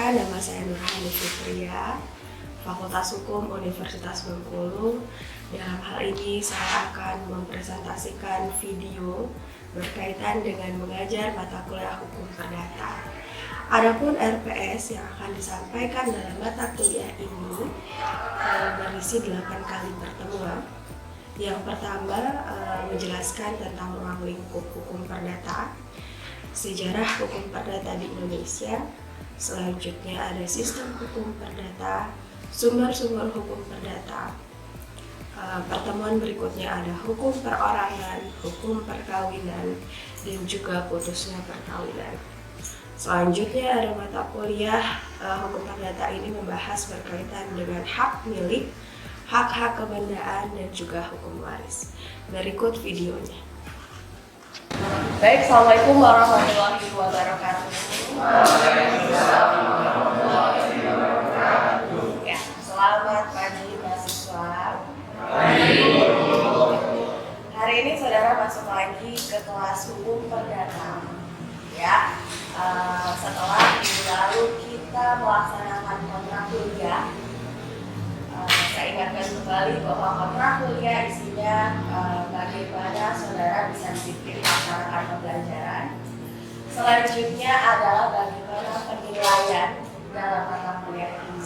Perkenalkan, nama saya Nurhani Fitria, Fakultas Hukum Universitas Bengkulu. Dalam hal ini saya akan mempresentasikan video berkaitan dengan mengajar mata kuliah Hukum Perdata. Adapun RPS yang akan disampaikan dalam mata kuliah ini berisi 8 kali pertemuan. Yang pertama menjelaskan tentang ruang lingkup hukum perdata, sejarah hukum perdata di Indonesia. Selanjutnya ada sistem hukum perdata, sumber-sumber hukum perdata. Pertemuan berikutnya ada hukum perorangan, hukum perkawinan, dan juga putusnya perkawinan. Selanjutnya ada mata kuliah hukum perdata ini membahas berkaitan dengan hak milik, hak-hak kebendaan, dan juga hukum waris. Berikut videonya. Baik, Assalamualaikum warahmatullahi wabarakatuh. Ya, selamat pagi mahasiswa. Hari ini saudara masuk lagi ke kelas hukum perdata. Ya, setelah minggu lalu kita melaksanakan kontrak kuliah. Saya ingatkan kembali bahwa kontrak kuliah isinya bagaimana saudara bisa disiplin melaksanakan pembelajaran. Selanjutnya adalah bagaimana penilaian dalam mata kuliah ini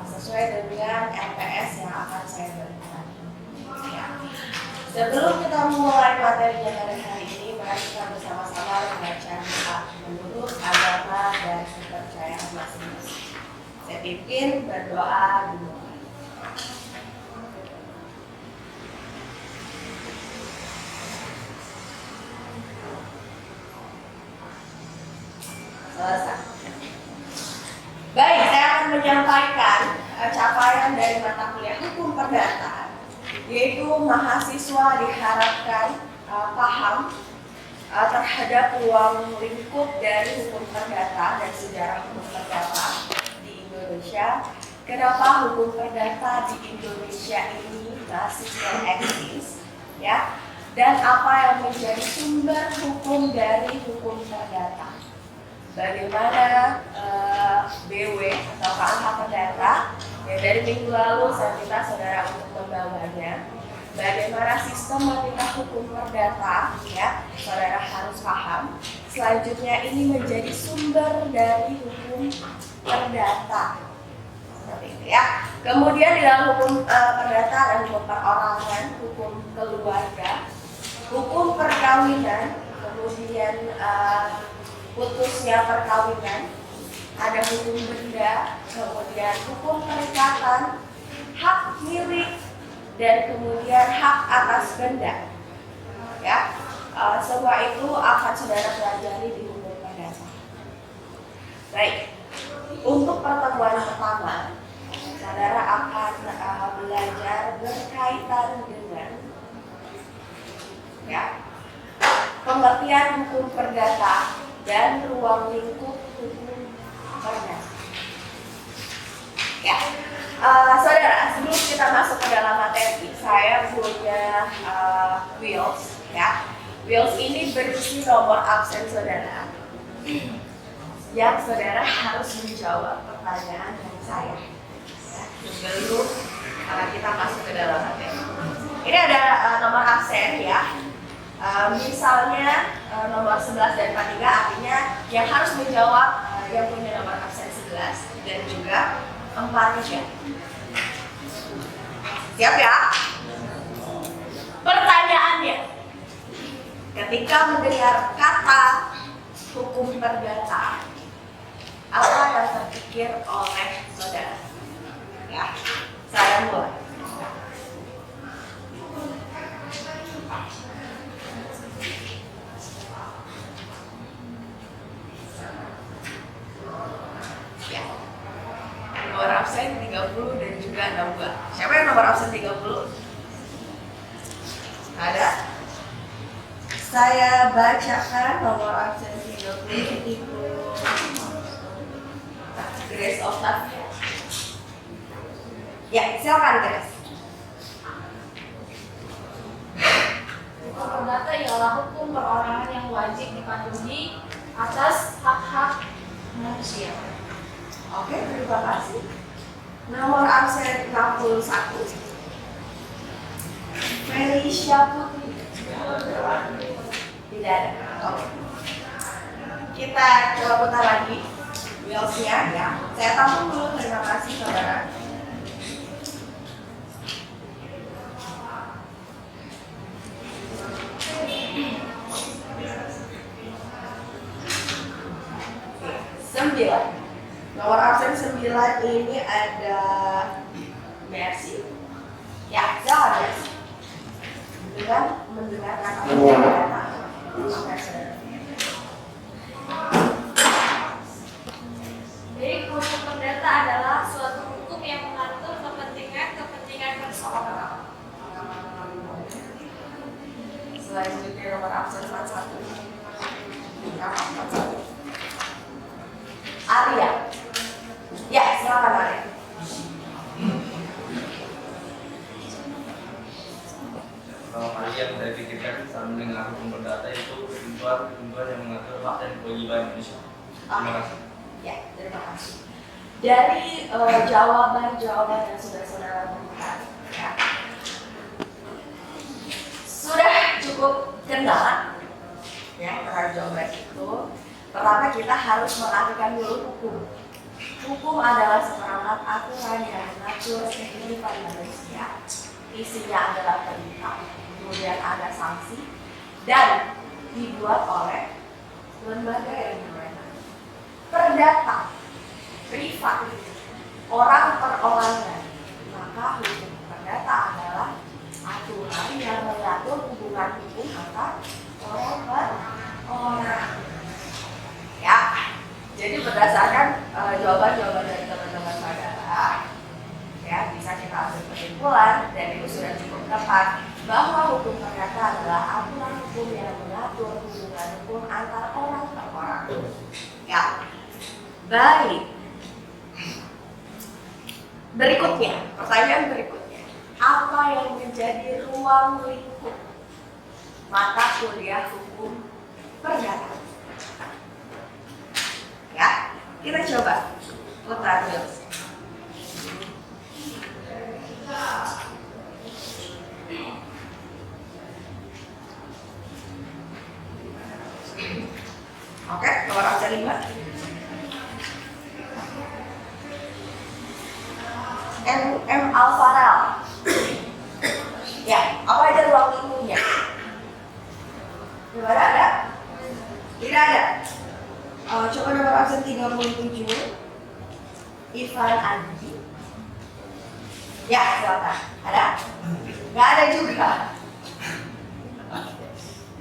sesuai dengan RPS yang akan saya berikan. Ya. Sebelum kita memulai materinya pada hari ini, mari kita bersama-sama membaca doa menurut agama dan kepercayaan masing-masing. Saya pimpin berdoa dulu. Selesai. Baik, saya akan menyampaikan capaian dari mata kuliah hukum perdata, yaitu mahasiswa diharapkan paham terhadap ruang lingkup dari hukum perdata dan sejarah hukum perdata di Indonesia. Kenapa hukum perdata di Indonesia ini masih eksis, ya? Dan apa yang menjadi sumber hukum dari hukum perdata? Bagaimana BW atau KUH Perdata yang dari minggu lalu saya minta saudara untuk membawanya. Bagaimana sistematika hukum perdata, ya, saudara harus paham. Selanjutnya ini menjadi sumber dari hukum perdata, seperti itu ya. Kemudian di dalam hukum perdata ada hukum perorangan, hukum keluarga, hukum perkawinan, kemudian putusnya perkawinan, ada hukum benda, kemudian hukum perikatan, hak milik, dan kemudian hak atas benda. Ya, semua itu akan saudara pelajari di hukum perdata. Baik, untuk pertemuan pertama, saudara akan belajar berkaitan dengan pengertian hukum perdata dan ruang lingkup hukum perdata. Ya, saudara, sebelum kita masuk ke dalam materi, saya punya wheels, ya. Wheels ini berisi nomor absen saudara, yang saudara harus menjawab pertanyaan dari saya. Ya, sebelum kita masuk ke dalam materi. Ini ada nomor absen, ya. Misalnya nomor 11 dan 43, artinya yang harus menjawab yang punya nomor absen 11 dan juga 4-nya. Siap ya? Pertanyaannya, ketika mendengar kata hukum perdata, apa yang terpikir oleh saudara? Ya, saya mulai. Nomor absen 30 dan juga 62. Siapa yang nomor absen 30? Ada? Saya bacakan nomor absen 30 Ibu Grace Octavia. Ya, silakan Grace. Hukum perdata ialah hukum perorangan yang wajib dipatuhi atas hak-hak manusia. Oke, terima kasih. Nomor absen 61. Felicia Putri. Tidak ada. Oke. Kita coba putar lagi wheels-nya ya. Saya tampung dulu, terima kasih saudara. Sembilan. Nomor absen 9 ini ada Mercy. Ya, silakan Mercy. Dengan mendengarkan apa yang dikatakan. Jadi hukum perdata adalah suatu hukum yang mengatur kepentingan perseorangan. Selanjutnya nomor absen 41. Nomor 41. Arya. Ya, silakan Arya. Kalau hal yang saya pikirkan saat mendengar hukum perdata itu ketentuan yang mengatur hak dan kewajiban manusia. Terima kasih. Ya, terima kasih. Dari jawaban-jawaban yang sudah saudara berikan, ya, sudah cukup kenal, ya, terhadap jawaban itu. Pertama kita harus mengartikan dulu hukum. Hukum adalah seperangkat aturan yang mengatur kehidupan manusia. Isinya adalah perintah, kemudian ada sanksi, dan dibuat oleh lembaga yang berwenang. Perdata, privat, orang per orangan. Maka hukum perdata adalah aturan yang mengatur hubungan hukum antar orang per orang. Ya, jadi berdasarkan jawaban-jawaban dari teman-teman saudara, ya bisa kita ambil kesimpulan dan itu sudah cukup tepat bahwa hukum perdata adalah aturan hukum yang mengatur hubungan hukum antar orang per orang. Ya, baik. Berikutnya, pertanyaan berikutnya, apa yang menjadi ruang lingkup mata kuliah hukum perdata? Ya, kita coba putar dulu. Oke, nomor absen 5. M. Alvarel. Ya, apa aja ruang lingkupnya? Tidak ada? Tidak ada. Coba nomor absen 37. Ivan Andi. Ya, silakan. Ada? Nggak ada juga.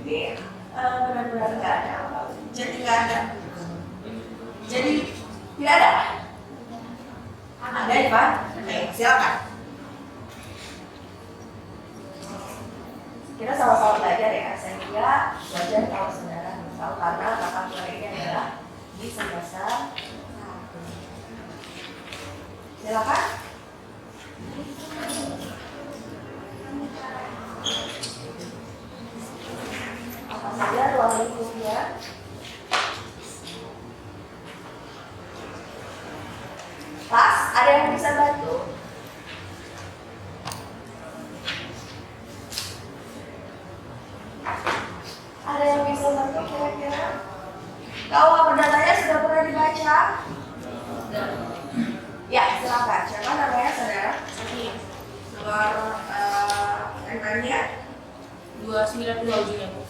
Ini benar-benar nggak ada. Jadi nggak ada. Jadi tidak ada. Ada Ivan? Oke, silakan. Kita sama-sama belajar ya, sehingga belajar kalau saudara tahu karena mata kuliah ini adalah di semester 1. Silakan. Apa saja ruang lingkupnya? Pas, ada yang bisa bantu? Ada yang bisa bantu kira-kira? Kalau perdatanya sudah pernah dibaca? Ya, silakan. Siapa namanya saudara? Ini nomor MN-nya 292 ujungnya, Bu.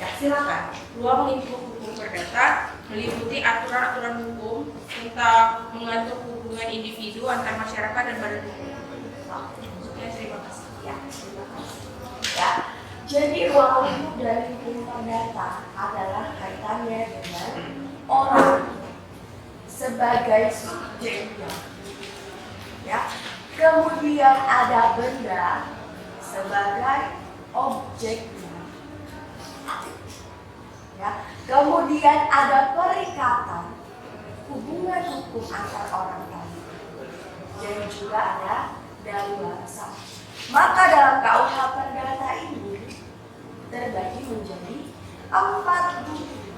Ya, silakan. Ruang lingkup hukum perdata meliputi aturan-aturan hukum tentang mengatur hubungan individu antar masyarakat dan badan hukum. Ya, terima kasih. Ya, terima kasih. Ya, jadi ruang lingkup dari hukum perdata adalah kaitannya dengan orang sebagai subjeknya. Ya, kemudian ada benda sebagai objeknya. Ya, kemudian ada perikatan hubungan hukum antar orang tadi. Dan juga ada daluarsa. Maka dalam KUH perdata ini terbagi menjadi 4 buku.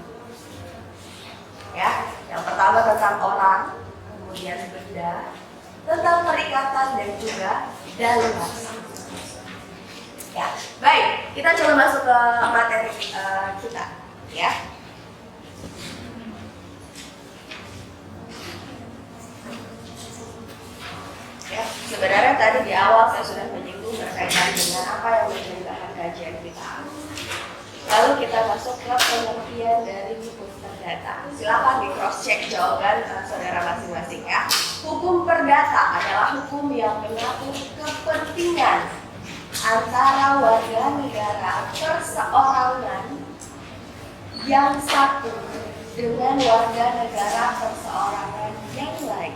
Ya, dan luas. Ya, baik, kita coba masuk ke materi kita, ya. Ya, sebenarnya tadi di awal saya sudah menyinggung berkaitan dengan apa yang menjadi bahan kajian kita. Lalu kita masuk ke pengertian dari hukum perdata. Silakan di cross check jawaban saudara masing-masing ya. Hukum perdata adalah hukum yang mengatur kepentingan antara warga negara perseorangan yang satu dengan warga negara perseorangan yang lain.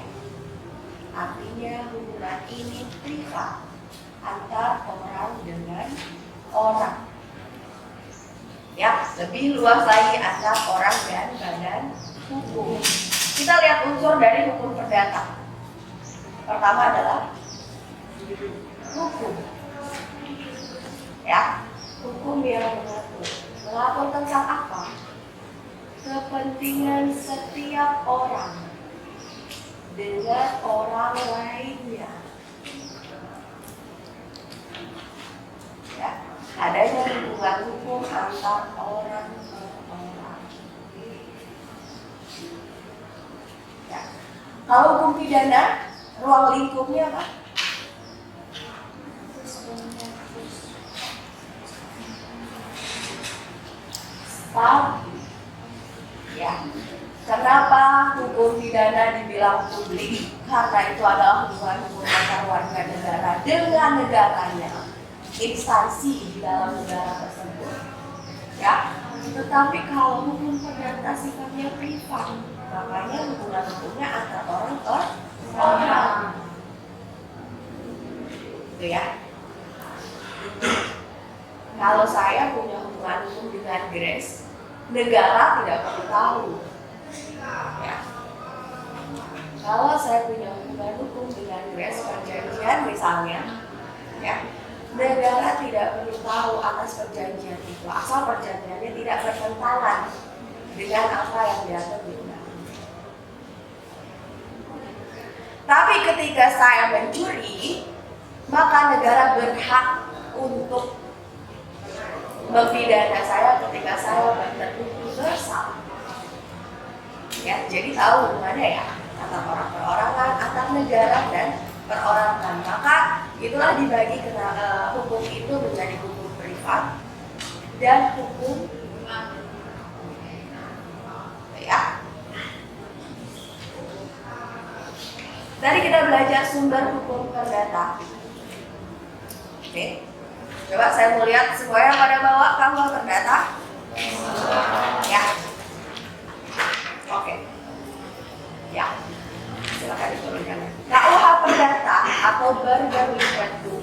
Artinya hubungan ini privat antar orang dengan orang. Ya, lebih luas lagi antar orang dan badan hukum. Kita lihat unsur dari hukum perdata. Pertama adalah hukum. Ya, hukum yang mengatur tentang apa? Kepentingan setiap orang dengan orang lainnya. Ya, adanya hubungan hukum antar orang per orang. Ya. Kalau hukum pidana, ruang lingkupnya apa? Ya. Kenapa hukum pidana dibilang publik? Karena itu adalah hubungan hukum antar warga negara dengan negaranya, instansi di dalam negara tersebut. Ya, tetapi kalau hukum perdata sifatnya privat, makanya hubungan hukumnya antar orang per orang. Gitu ya. Kalau saya punya hubungan hukum dengan Grace, negara tidak perlu tahu. Ya. Kalau saya punya hubungan hukum dengan Grace, perjanjian misalnya, ya, negara tidak perlu tahu atas perjanjian itu, asal perjanjiannya tidak bertentangan dengan apa yang diatur di undang-undang. Tapi ketika saya mencuri, maka negara berhak untuk mempidana saya ketika saya terbukti bersalah. Ya, jadi tahu hubungannya ya antar orang perorangan, antar negara dan perorangan. Maka itulah dibagi hukum itu menjadi hukum privat dan hukum ya. Tadi kita belajar sumber hukum perdata. Oke, coba saya mau lihat semuanya pada bawa KUH perdata. Ya. Oke. Ya. Silakan diturunkan. KUH perdata atau Burger Liberty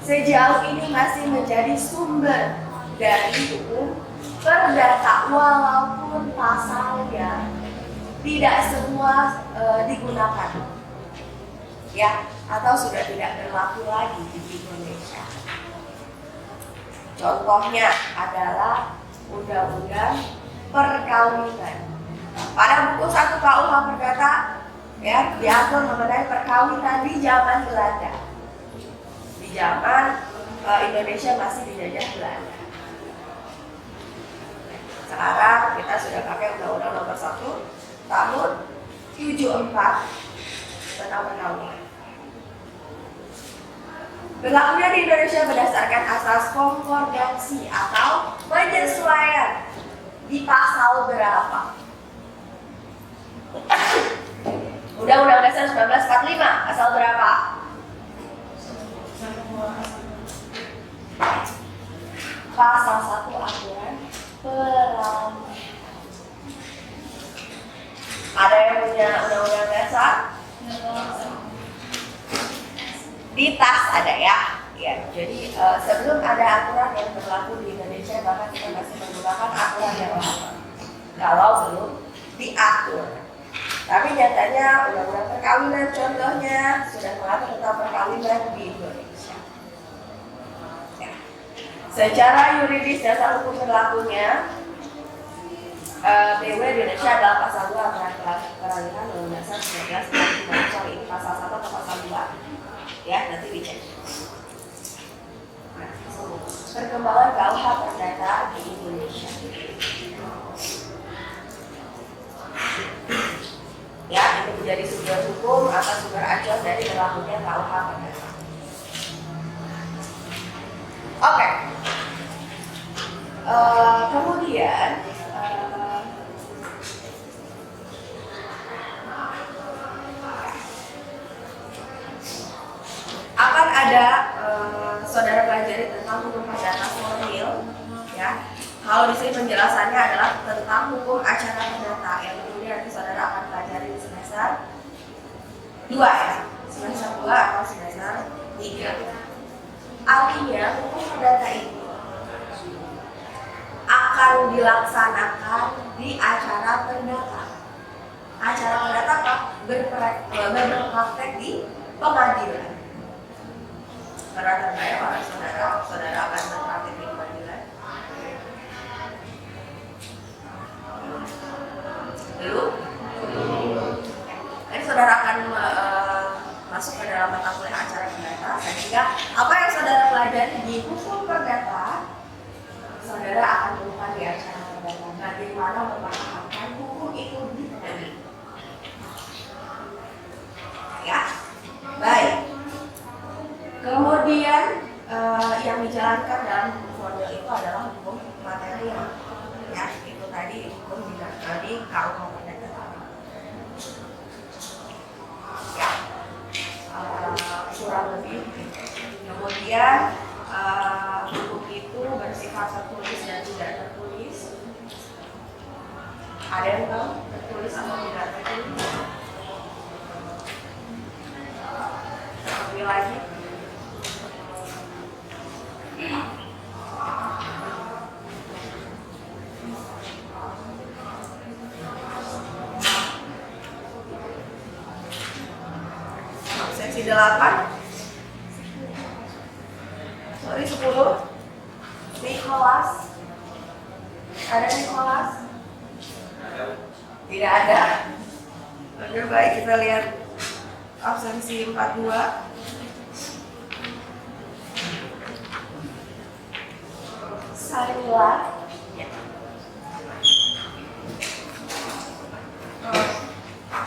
sejauh ini masih menjadi sumber dari hukum perdata walaupun pasalnya tidak semua digunakan, ya, atau sudah tidak berlaku lagi di Indonesia. Contohnya adalah undang-undang perkawinan. Pada buku 1 KUH perdata ya diatur mengenai perkawinan di zaman Belanda. Di zaman Indonesia masih dijajah Belanda. Sekarang kita sudah pakai Undang-Undang Nomor 1 Tahun 74 tentang perkawinan. Berlakunya di Indonesia berdasarkan asas konkordansi atau penyesuaian di pasal berapa? Undang-Undang Dasar 1945 pasal berapa? Pasal 1 aturan peralihan. Ada yang punya Undang-Undang Dasar? Di tas ada ya. Ya, jadi sebelum ada aturan yang berlaku di Indonesia, maka kita masih menggunakan aturan yang lama. Kalau belum diatur. Tapi nyatanya undang-undang perkawinan contohnya sudah mengatur tentang perkawinan di Indonesia. Ya. Secara yuridis dasar hukum berlakunya PUB Indonesia adalah pasal 2 aturan peralihan Undang-Undang Dasar 1945. Ini pasal 1 atau pasal 2. Ya, nanti dicek. perkembangan KUH Perdata di Indonesia. Ya, ini menjadi sumber hukum atau sumber acuan dari berlakunya KUH Perdata. Oke. Kemudian akan ada saudara pelajari tentang hukum perdata formil, ya. Kalau di sini penjelasannya adalah tentang hukum acara perdata yang kemudian nanti saudara akan pelajari di semester 2 ya, semester 2 atau semester 3. Artinya hukum perdata ini akan dilaksanakan di acara perdata. Acara perdata apa? Berpraktek di pengadilan. Pernah terbayang oleh saudara akan berpraktek di pengadilan? Belum? Jadi saudara akan masuk ke dalam mata kuliah acara perdata, sehingga apa yang saudara pelajari di hukum perdata, saudara akan menemukan di acara perdata. Bagaimana memahami hukum itu di pengadilan? Ya, baik. Kemudian yang dijalankan dalam hukum formil itu adalah hukum material, ya itu tadi hukum di KUH Perdata. Ya, kurang lebih. Kemudian hukum itu bersifat tertulis dan tidak tertulis. Ada yang tahu tertulis atau tidak tertulis? Lebih lagi. Seksi 8. Sorry 10. Nicholas. Ada Nicholas? Tidak ada. Oke, baik, kita lihat absensi 42. Sarila. Ya.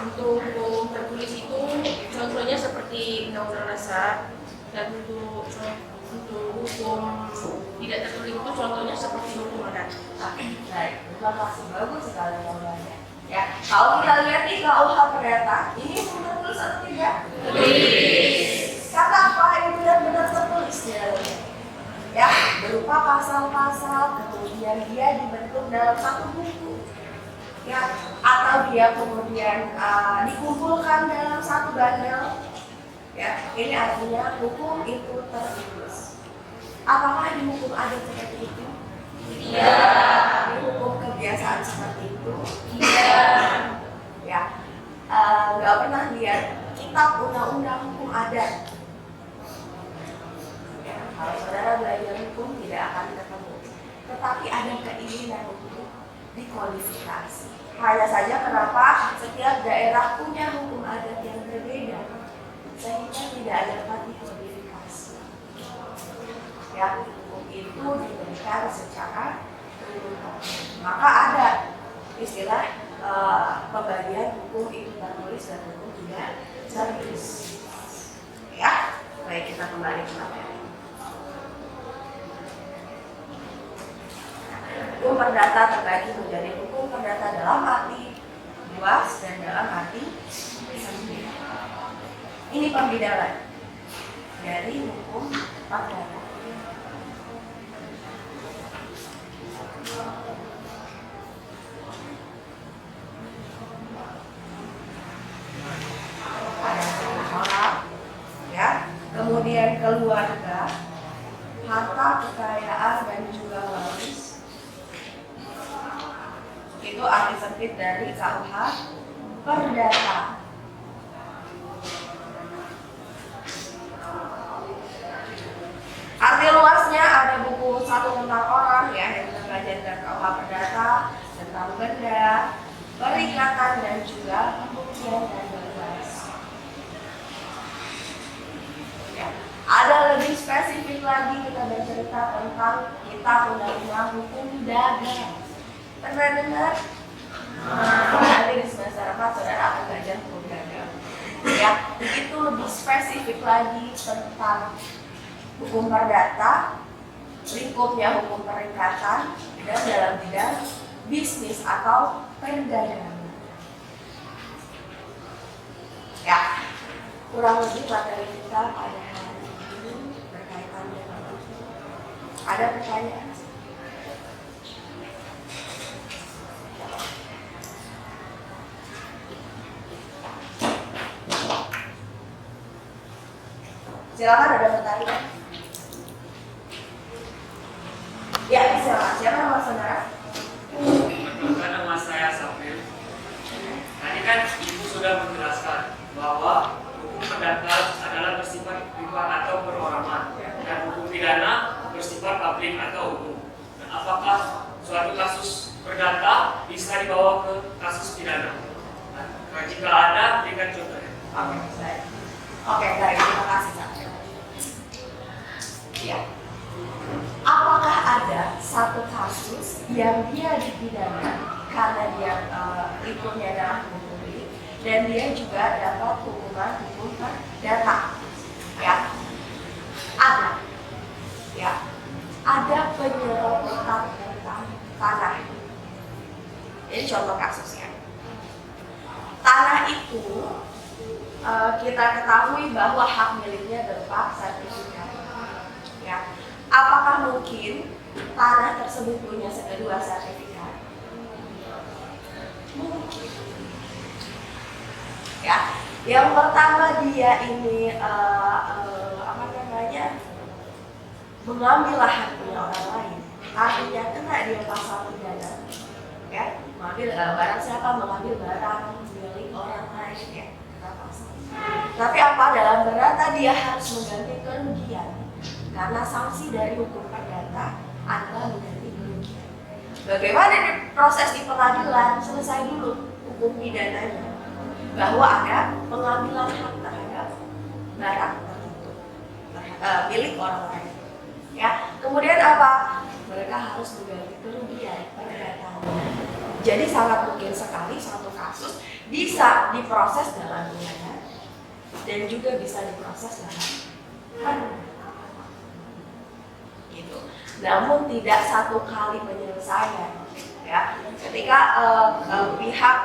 Untuk hukum tertulis itu contohnya seperti undang-undang dasar, dan untuk hukum tidak tertulis itu contohnya seperti hukum adat. Baik, terima kasih, bagus sekali jawabannya. Ya, kalau kita lihat di KUH Perdata, ini hukum tertulis atau tidak? Tertulis. Kata apa yang benar-benar tertulis di dalamnya? Ya, berupa pasal-pasal, kemudian dia dibentuk dalam satu buku, ya, atau dia kemudian dikumpulkan dalam satu bundle, ya. Ini artinya hukum itu tertulis. Apakah di hukum adat seperti itu? Iya. Di hukum kebiasaan seperti itu? Iya. Ya, nggak pernah lihat kitab undang-undang hukum adat. Kalau saudara belajar hukum tidak akan ketemu, tetapi ada keinginan untuk dikodifikasi. Hanya saja kenapa setiap daerah punya hukum adat yang berbeda, sehingga tidak dapat dikodifikasi. Ya, hukum itu diberikan secara urutan. Maka ada istilah pembagian hukum itu tertulis dan hukum tidak tertulis. Ya, baik, kita kembali ke materi. Hukum perdata terbagi menjadi hukum perdata dalam arti luas dan dalam arti sempit. Ini pembedalan dari hukum perdata. Ada orang, ya, kemudian keluarga, harta kekayaan dan juga waris. Itu arti sempit dari KUH Perdata. Arti luasnya ada buku satu tentang orang, ya, yang kita pelajari dari KUH Perdata, tentang benda, perikatan dan juga pembuktian dan bebas. Ya. Ada lebih spesifik lagi kita bercerita bercerita tentang kitab undang-undang hukum dagang. Pernah dengar? Nanti di semester 4 saudara akan belajar hukum dagang. Ya, itu lebih spesifik lagi tentang hukum perdata, lingkupnya hukum peringkatan, dan dalam bidang bisnis atau perdagangan. Ya, kurang lebih materi kita pada hari ini berkaitan dengan itu. Ada pertanyaan? Silakan, ada pertanyaan? Ya, silakan. Siapa nama saudara? Perkenalkan, nama saya Safir. Tadi kan Ibu sudah menjelaskan bahwa hukum perdata adalah bersifat pribadi atau perorangan dan hukum pidana bersifat publik atau umum. Dan apakah suatu kasus perdata bisa dibawa ke kasus pidana? Nah, jika ada, berikan contohnya. Oke, baik. Terima kasih, Safir. Ya. Apakah ada satu kasus yang dia dipidana karena dia lingkupnya adalah hukum publik dan dia juga dapat hukuman hukum perdata? Ya, ada. Ya, ada penyerobotan tanah. Ini contoh kasusnya. Tanah itu kita ketahui bahwa hak miliknya berupa sertifikat. Ya. Apakah mungkin tanah tersebut punya kedua sertifikat? Mungkin. Ya, yang pertama dia ini mengambil lahan punya orang lain, artinya kena dia pasal pidana. Ya, mengambil barang siapa mengambil barang milik orang lain, ya, kena pasal. Tapi apa dalam perdata dia harus mengganti kerugian. Karena sanksi dari hukum perdata adalah mengganti kerugian. Bagaimana proses di pengadilan? Selesai dulu hukum pidananya, bahwa ada pengambilan hak terhadap barang tertentu, milik orang lain. Ya, kemudian apa? Mereka harus mengganti kerugian perdata. Jadi sangat mungkin sekali suatu kasus bisa diproses dalam pidana dan juga bisa diproses dalam perdata. Gitu. Namun tidak satu kali penyelesaian. Ya, ketika pihak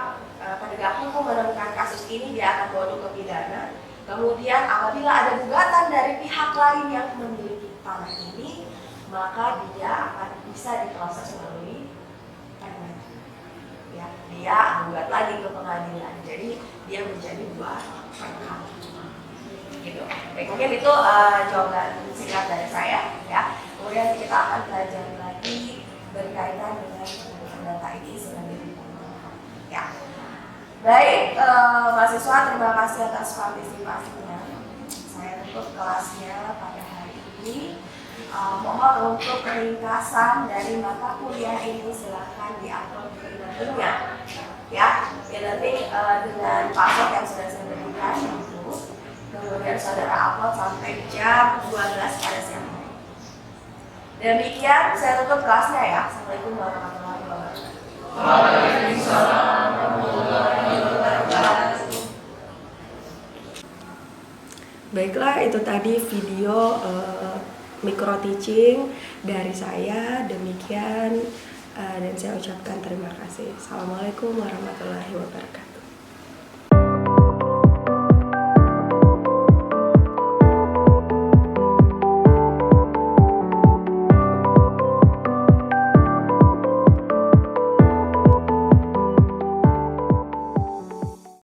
penegak hukum menemukan kasus ini, dia akan bawa ke pidana. Kemudian apabila ada gugatan dari pihak lain yang memiliki tanah ini, maka dia akan bisa diproses melalui perdata. Ya, dia gugat lagi ke pengadilan. Jadi dia menjadi dua perkara. Gitu. Baik, mungkin itu jawaban singkat dari saya. Ya. Kemudian kita akan belajar lagi berkaitan dengan data ini sebagai ya. Baik, mahasiswa, terima kasih atas partisipasinya. Saya tutup kelasnya pada hari ini. Mohon untuk ringkasan dari mata kuliah ini silahkan diupload ke emailnya. Ya, nanti dengan password yang sudah saya berikan itu, kemudian saudara upload sampai jam 12 pada siang hari. Demikian saya tutup kelasnya ya. Assalamualaikum warahmatullahi wabarakatuh. Waalaikumsalam warahmatullahi wabarakatuh. Baiklah, itu tadi video micro teaching dari saya. Demikian dan saya ucapkan terima kasih. Assalamualaikum warahmatullahi wabarakatuh.